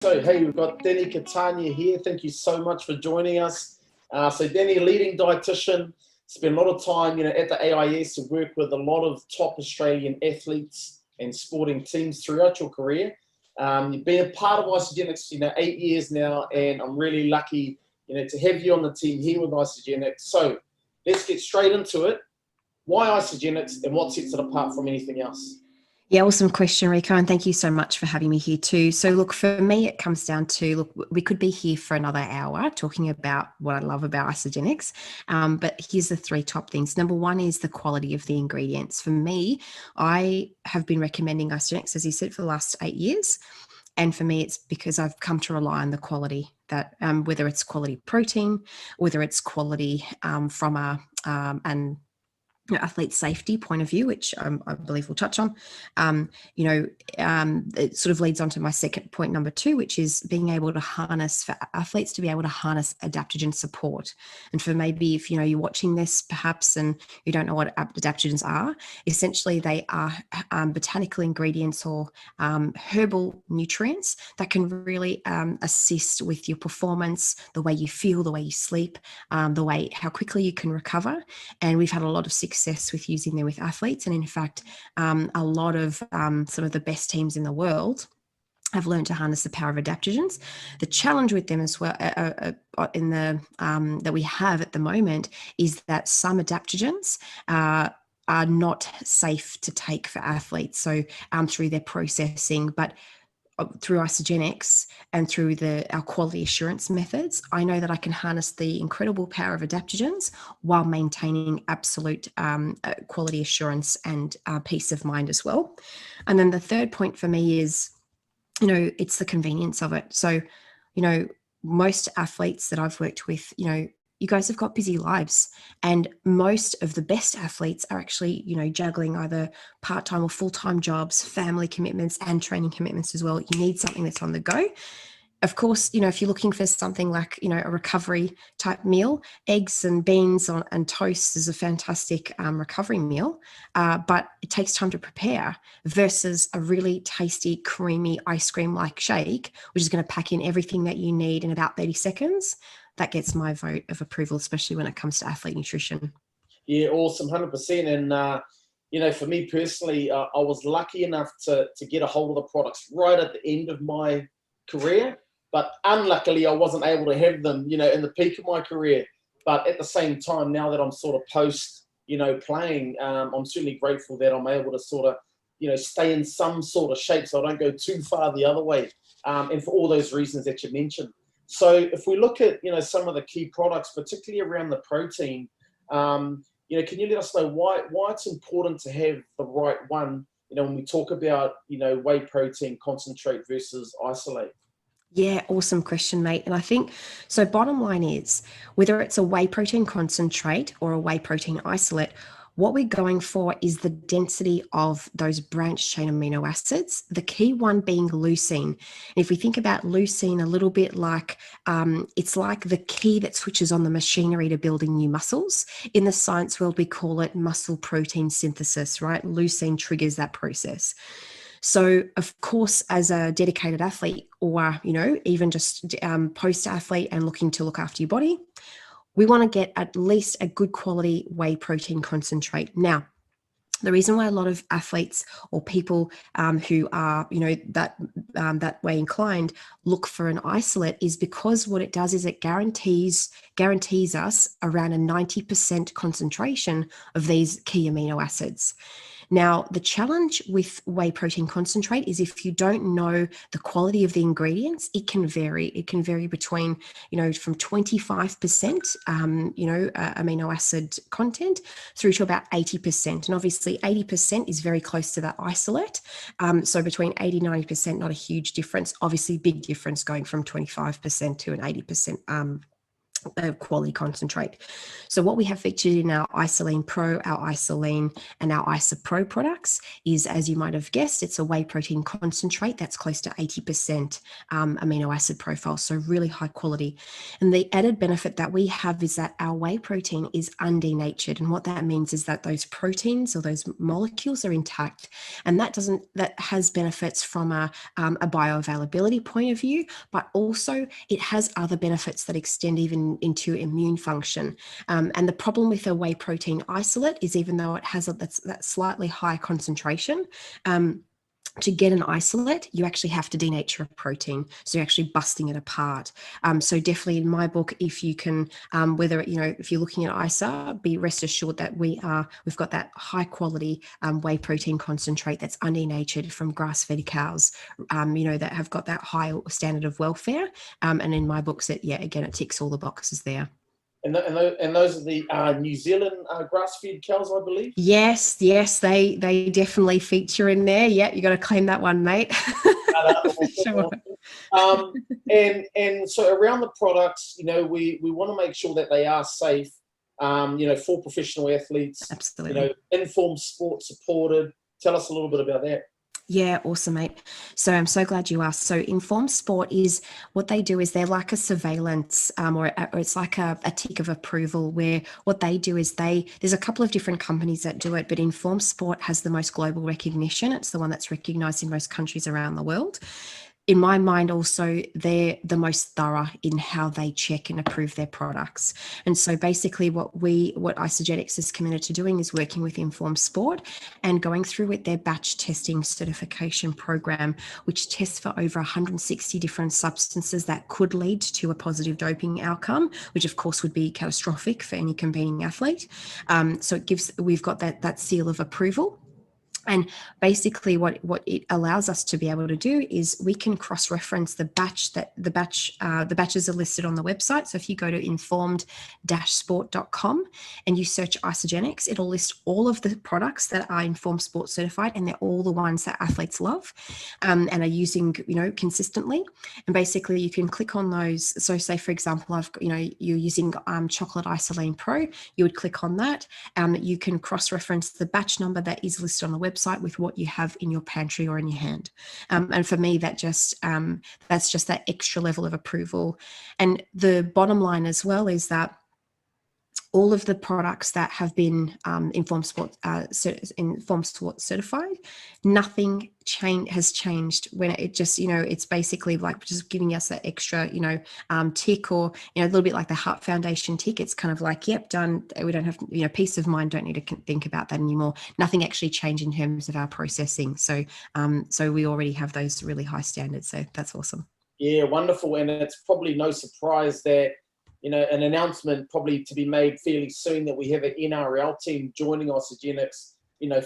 So, hey, we've got Dani Catania here. Thank you so much for joining us. So, Dani, leading dietitian, spent a lot of time, at the AIS to work with a lot of top Australian athletes and sporting teams throughout your career. You've been a part of Isagenix, 8 years now, and I'm really lucky, to have you on the team here with Isagenix. So, let's get straight into it. Why Isagenix, and what sets it apart from anything else? Yeah, awesome question, Rico, and thank you so much for having me here too. So look, for me, it comes down to, we could be here for another hour talking about what I love about Isagenix, but here's the three top things. Number one is the quality of the ingredients. For me, I have been recommending Isagenix, as you said, for the last 8 years. And for me, it's because I've come to rely on the quality that, whether it's quality protein, whether it's quality from athlete safety point of view, which I believe we'll touch on. It sort of leads on to my second point, number two, which is being able to harness, for athletes to be able to harness adaptogen support. And for maybe if, you're watching this perhaps and you don't know what adaptogens are, essentially they are botanical ingredients or herbal nutrients that can really assist with your performance, the way you feel, the way you sleep, how quickly you can recover. And we've had a lot of success with using them with athletes, and in fact a lot of some of the best teams in the world have learned to harness the power of adaptogens. The challenge with them as well that we have at the moment is that some adaptogens are not safe to take for athletes, so through their processing, but through Isagenix and through our quality assurance methods, I know that I can harness the incredible power of adaptogens while maintaining absolute quality assurance and peace of mind as well. And then the third point for me is, it's the convenience of it. So, most athletes that I've worked with, you guys have got busy lives, and most of the best athletes are actually, juggling either part-time or full-time jobs, family commitments, and training commitments as well. You need something that's on the go. Of course, if you're looking for something like, a recovery type meal, eggs and beans and toast is a fantastic recovery meal, but it takes time to prepare versus a really tasty, creamy ice cream-like shake, which is going to pack in everything that you need in about 30 seconds. That gets my vote of approval, especially when it comes to athlete nutrition. Yeah, awesome, 100%. And, for me personally, I was lucky enough to get a hold of the products right at the end of my career. But unluckily, I wasn't able to have them, in the peak of my career. But at the same time, now that I'm sort of post, playing, I'm certainly grateful that I'm able to sort of, stay in some sort of shape so I don't go too far the other way. And for all those reasons that you mentioned. So if we look at, some of the key products, particularly around the protein, can you let us know why it's important to have the right one, when we talk about, whey protein concentrate versus isolate? Yeah, awesome question, mate. And I think, so bottom line is, whether it's a whey protein concentrate or a whey protein isolate, what we're going for is the density of those branched chain amino acids, the key one being leucine. And if we think about leucine a little bit like, it's like the key that switches on the machinery to building new muscles. In the science world, we call it muscle protein synthesis, right? Leucine triggers that process. So, of course, as a dedicated athlete or, even just post-athlete and looking to look after your body, we want to get at least a good quality whey protein concentrate. Now, the reason why a lot of athletes or people who are, that way inclined look for an isolate is because what it does is it guarantees us around a 90% concentration of these key amino acids. Now, the challenge with whey protein concentrate is if you don't know the quality of the ingredients, it can vary. It can vary between, from 25%, amino acid content through to about 80%. And obviously 80% is very close to that isolate. So between 80, 90%, not a huge difference. Obviously big difference going from 25% to an 80% quality concentrate. So what we have featured in our Isoline Pro, our Isoline, and our IsoPro products is, as you might have guessed, it's a whey protein concentrate that's close to 80% amino acid profile, so really high quality. And the added benefit that we have is that our whey protein is undenatured, and what that means is that those proteins or those molecules are intact, and that has benefits from a bioavailability point of view, but also it has other benefits that extend even into immune function. And the problem with a whey protein isolate is, even though it has that slightly higher concentration, to get an isolate, you actually have to denature a protein. So you're actually busting it apart. So definitely in my book, if you can, if you're looking at ISA, be rest assured that we've got that high quality whey protein concentrate that's undenatured from grass-fed cows, that have got that high standard of welfare. And in my books, it ticks all the boxes there. And those are the New Zealand grass-fed cows, I believe? Yes, they definitely feature in there. Yeah, you got to claim that one, mate. Sure. And so around the products, we want to make sure that they are safe, for professional athletes. Absolutely. Informed sport supported. Tell us a little bit about that. Yeah, awesome, mate. So I'm so glad you asked. So Informed Sport is what they do is they're like a surveillance or it's like a tick of approval, where what they do is there's a couple of different companies that do it, but Informed Sport has the most global recognition. It's the one that's recognized in most countries around the world. In my mind, also, they're the most thorough in how they check and approve their products. And so basically what Isagenix is committed to doing is working with Informed Sport and going through with their batch testing certification program, which tests for over 160 different substances that could lead to a positive doping outcome, which of course would be catastrophic for any competing athlete. So we've got that seal of approval. And basically what it allows us to be able to do is we can cross-reference the batches are listed on the website. So if you go to informed-sport.com and you search Isagenix, it'll list all of the products that are Informed Sport certified, and they're all the ones that athletes love and are using, consistently. And basically you can click on those. So say, for example, you're using Chocolate Isoline Pro, you would click on that. You can cross-reference the batch number that is listed on the website with what you have in your pantry or in your hand. And for me, that's just that extra level of approval. And the bottom line as well is that all of the products that have been Informed Sport certified, nothing has changed when it just, it's basically like just giving us that extra, tick, or, a little bit like the Heart Foundation tick. It's kind of like, yep, done. We don't have, peace of mind, don't need to think about that anymore. Nothing actually changed in terms of our processing. So we already have those really high standards. So that's awesome. Yeah, wonderful. And it's probably no surprise that, an announcement probably to be made fairly soon that we have an NRL team joining Isagenix,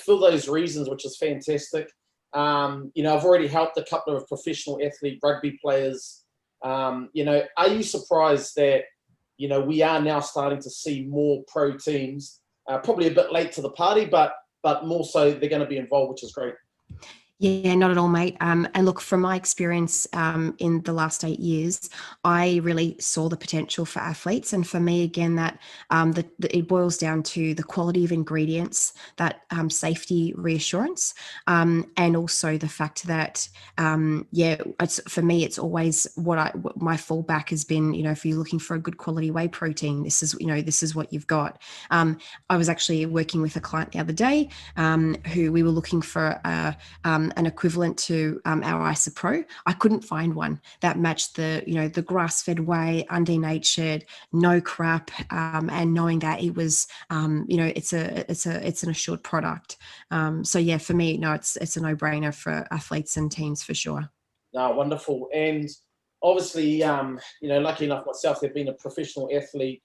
for those reasons, which is fantastic. I've already helped a couple of professional athlete rugby players. Are you surprised that, we are now starting to see more pro teams, probably a bit late to the party, but more so they're going to be involved, which is great. Yeah, not at all, mate. And look, from my experience in the last 8 years, I really saw the potential for athletes. And for me, again, that it boils down to the quality of ingredients, that safety reassurance, and also the fact that, for me, it's always what my fallback has been. If you're looking for a good quality whey protein, this is what you've got. I was actually working with a client the other day who we were looking for an equivalent to our IsoPro. I couldn't find one that matched the grass-fed whey, undenatured, no crap, and knowing that it was it's an assured product. So yeah, for me, no, it's a no-brainer for athletes and teams for sure. No, wonderful. And obviously, lucky enough myself, they've been a professional athlete,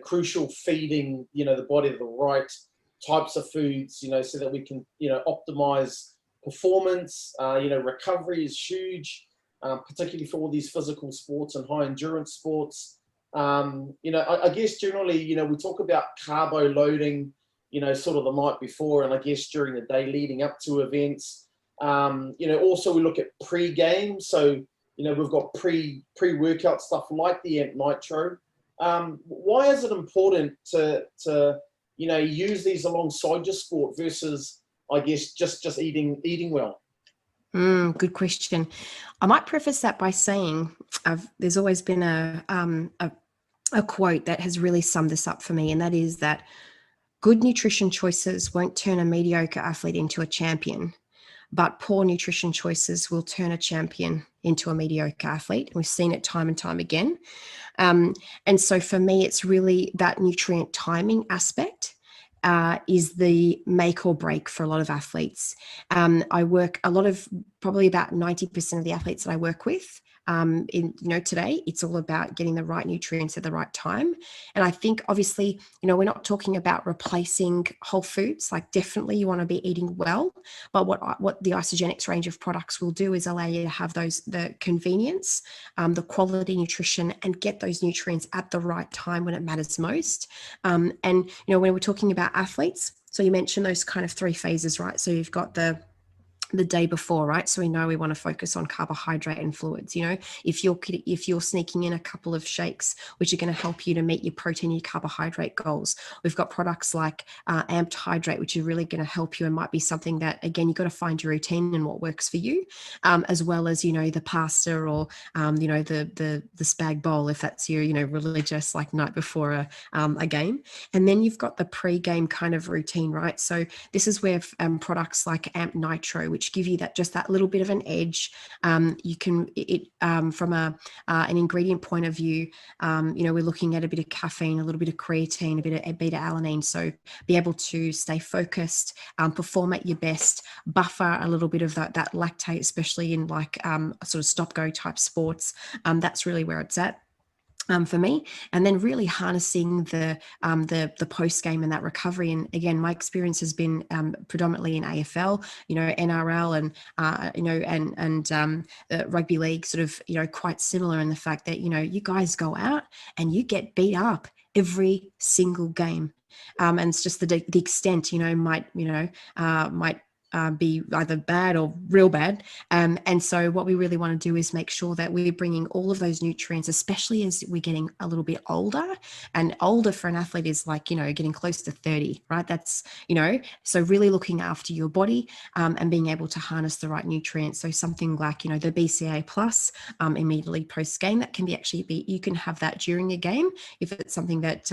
crucial feeding, the body the right types of foods, so that we can, optimize performance. Recovery is huge, particularly for all these physical sports and high endurance sports. I guess generally, we talk about carbo loading, sort of the night before, and I guess during the day leading up to events. Also we look at pre-game. So, we've got pre-workout stuff like the Amp Nitro. why is it important to use these alongside your sport versus, I guess, just eating well? Good question. I might preface that by saying there's always been a quote that has really summed this up for me, and that is that good nutrition choices won't turn a mediocre athlete into a champion, but poor nutrition choices will turn a champion into a mediocre athlete. We've seen it time and time again. And so for me, it's really that nutrient timing aspect is the make or break for a lot of athletes. I work probably about 90% of the athletes that I work with today, it's all about getting the right nutrients at the right time. And I think obviously, we're not talking about replacing whole foods. Like definitely you want to be eating well, but what the Isagenix range of products will do is allow you to have the convenience, the quality nutrition, and get those nutrients at the right time when it matters most. And when we're talking about athletes, so you mentioned those kind of 3 phases, right? So you've got the day before, right? So we know we want to focus on carbohydrate and fluids. If you're sneaking in a couple of shakes, which are going to help you to meet your protein, your carbohydrate goals, we've got products like Amped Hydrate, which are really going to help you and might be something that, again, you've got to find your routine and what works for you, as well as, the pasta or, the spag bowl, if that's your, religious like night before a game. And then you've got the pre-game kind of routine, right? So this is where products like Amp Nitro, which give you that little bit of an edge. You can from an ingredient point of view, we're looking at a bit of caffeine, a little bit of creatine, a bit of beta alanine. So be able to stay focused, perform at your best, buffer a little bit of that lactate, especially in like sort of stop go type sports. That's really where it's at. For me, and then really harnessing the post game and that recovery. And again, my experience has been predominantly in AFL, NRL, and rugby league, sort of quite similar in the fact that you guys go out and you get beat up every single game, and it's just the extent might be either bad or real bad. And so what we really want to do is make sure that we're bringing all of those nutrients, especially as we're getting a little bit older. And older for an athlete is like, getting close to 30, right? That's, so really looking after your body and being able to harness the right nutrients. So something like, the BCA plus immediately post game, that can you can have that during a game if it's something that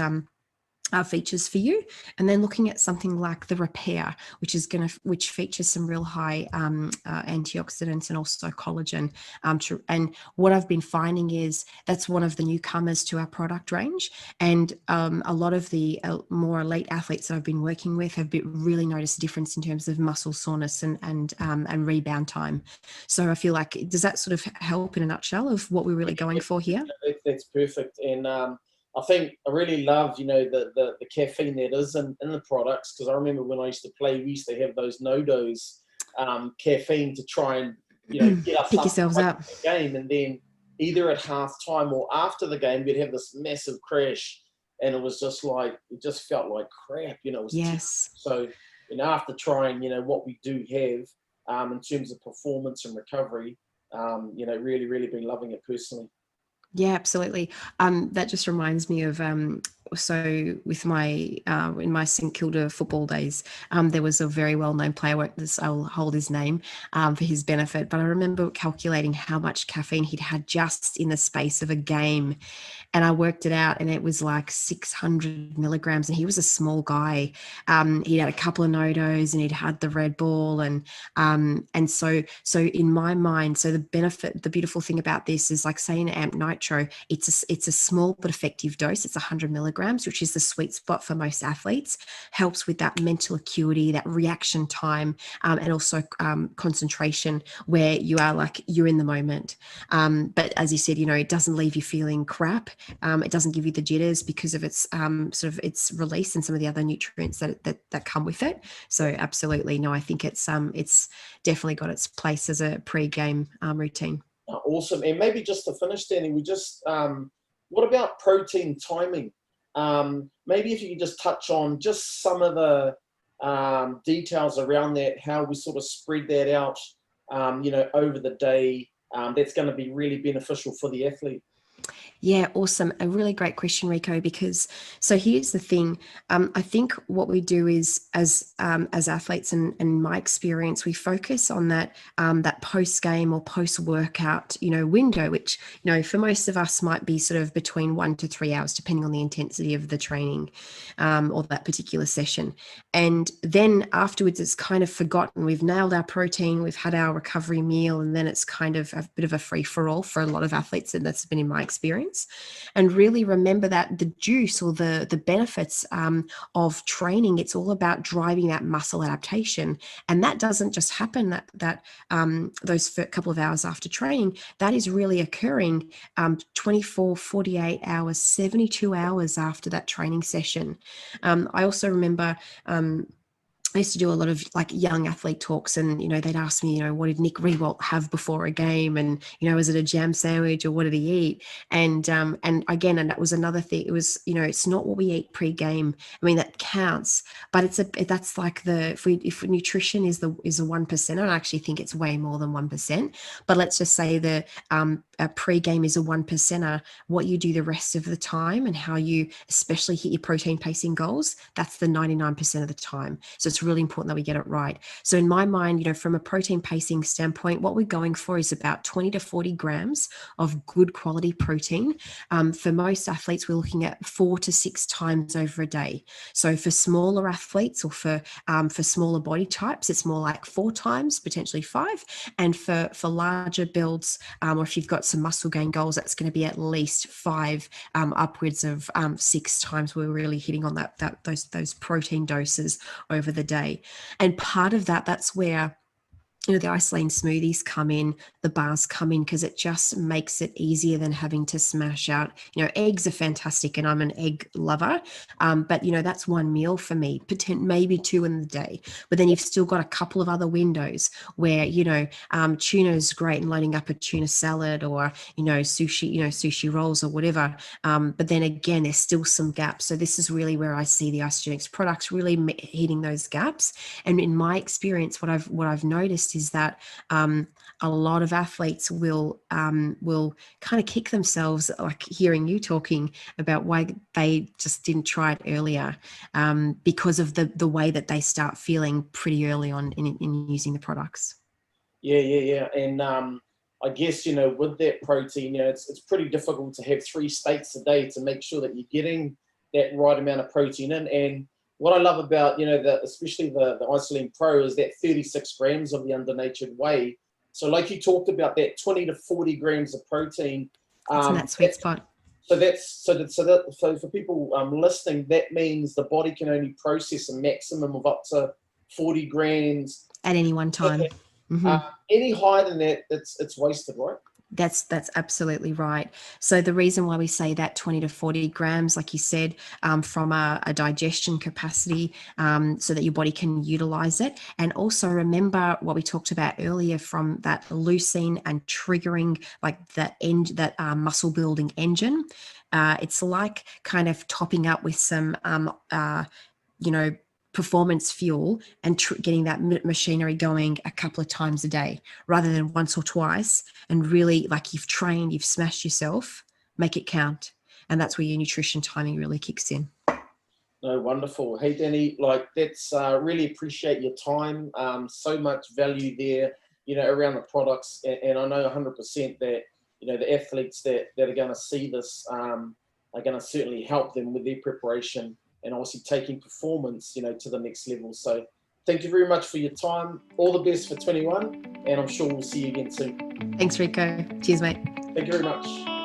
features for you. And then looking at something like the repair, which features some real high antioxidants and also collagen. And what I've been finding is that's one of the newcomers to our product range. And a lot of the more elite athletes that I've been working with have really noticed a difference in terms of muscle soreness and rebound time. So I feel like, does that sort of help in a nutshell of what we're really going for here? That's perfect. And I think I really love, the caffeine that is in the products, because I remember when I used to play, we used to have those no-dose caffeine to try and, get us pick yourselves up the game. And then either at halftime or after the game, we'd have this massive crash, and it was just like, it just felt like crap, it was yes. So, after trying, what we do have in terms of performance and recovery, really, really been loving it personally. Yeah, absolutely. That just reminds me of so with my in my St Kilda football days, there was a very well-known player. I'll hold his name for his benefit, but I remember calculating how much caffeine he'd had just in the space of a game, and I worked it out, and it was like 600 milligrams. And he was a small guy. He'd had a couple of no-dos, and he'd had the Red Bull, and so in my mind, so the beautiful thing about this is, like, say in Amp Nitro, it's a small but effective dose. It's 100 milligrams, which is the sweet spot for most athletes. Helps with that mental acuity, that reaction time, and also concentration, where you're in the moment. But as you said, it doesn't leave you feeling crap. It doesn't give you the jitters because of its sort of its release and some of the other nutrients that come with it. So absolutely, no, I think it's definitely got its place as a pre-game routine. Awesome. And maybe just to finish, Dani, what about protein timing? Maybe if you could just touch on just some of the details around that, how we sort of spread that out, over the day, that's going to be really beneficial for the athlete. Yeah, awesome. A really great question, Rico, because so here's the thing. I think what we do is as athletes and in my experience, we focus on that post game or post workout, window, which, for most of us might be sort of between 1 to 3 hours, depending on the intensity of the training or that particular session. And then afterwards, it's kind of forgotten. We've nailed our protein, we've had our recovery meal, and then it's kind of a bit of a free for all for a lot of athletes. And that's been in my experience. And really remember that the juice or the benefits of training, it's all about driving that muscle adaptation. And that doesn't just happen that those couple of hours after training. That is really occurring 24, 48 hours, 72 hours after that training session. I also remember I used to do a lot of like young athlete talks, and they'd ask me, what did Nick Rewalt have before a game, and was it a jam sandwich or what did he eat? And again, and that was another thing. It was it's not what we eat pre-game. I mean, that counts, but that's like if nutrition is the 1%, I actually think it's way more than 1%. But let's just say a pre-game is a 1%er. What you do the rest of the time and how you especially hit your protein pacing goals, that's the 99% of the time. So it's really important that we get it right. So in my mind, from a protein pacing standpoint, what we're going for is about 20 to 40 grams of good quality protein. For most athletes, we're looking at 4 to 6 times over a day. So for smaller athletes or for smaller body types, it's more like 4 times, potentially 5. And for larger builds, or if you've got some muscle gain goals, that's going to be at least 5, upwards of 6 times. We're really hitting on those protein doses over the day. And part of that's where the isolane smoothies come in, the bars come in, because it just makes it easier than having to smash out. Eggs are fantastic, and I'm an egg lover. But that's one meal for me, maybe 2 in the day. But then you've still got a couple of other windows where tuna is great, and loading up a tuna salad or sushi rolls or whatever. But then again, there's still some gaps. So this is really where I see the Isagenix products really hitting those gaps. And in my experience, what I've noticed is that a lot of athletes will kind of kick themselves, like hearing you talking about why they just didn't try it earlier, because of the way that they start feeling pretty early on in using the products. Yeah. And I guess, with that protein, it's pretty difficult to have 3 steaks a day to make sure that you're getting that right amount of protein in. And what I love about, especially the Isolene Pro is that 36 grams of the undernatured whey. So like you talked about, that 20 to 40 grams of protein. It's in that sweet spot. So for people listening, that means the body can only process a maximum of up to 40 grams at any one time. Mm-hmm. Any higher than that, it's wasted, right? That's absolutely right. So the reason why we say that 20 to 40 grams, like you said, from a digestion capacity, so that your body can utilize it. And also remember what we talked about earlier from that leucine and triggering, like that muscle building engine. It's like kind of topping up with some, performance fuel and getting that machinery going a couple of times a day rather than once or twice. And really, like, you've trained, you've smashed yourself, make it count. And that's where your nutrition timing really kicks in. No, wonderful. Hey, Dani, that's really appreciate your time. So much value there, around the products. And I know 100% that, the athletes that are going to see this are going to certainly help them with their preparation and obviously taking performance, to the next level. So thank you very much for your time. All the best for 21, and I'm sure we'll see you again soon. Thanks, Rico. Cheers, mate. Thank you very much.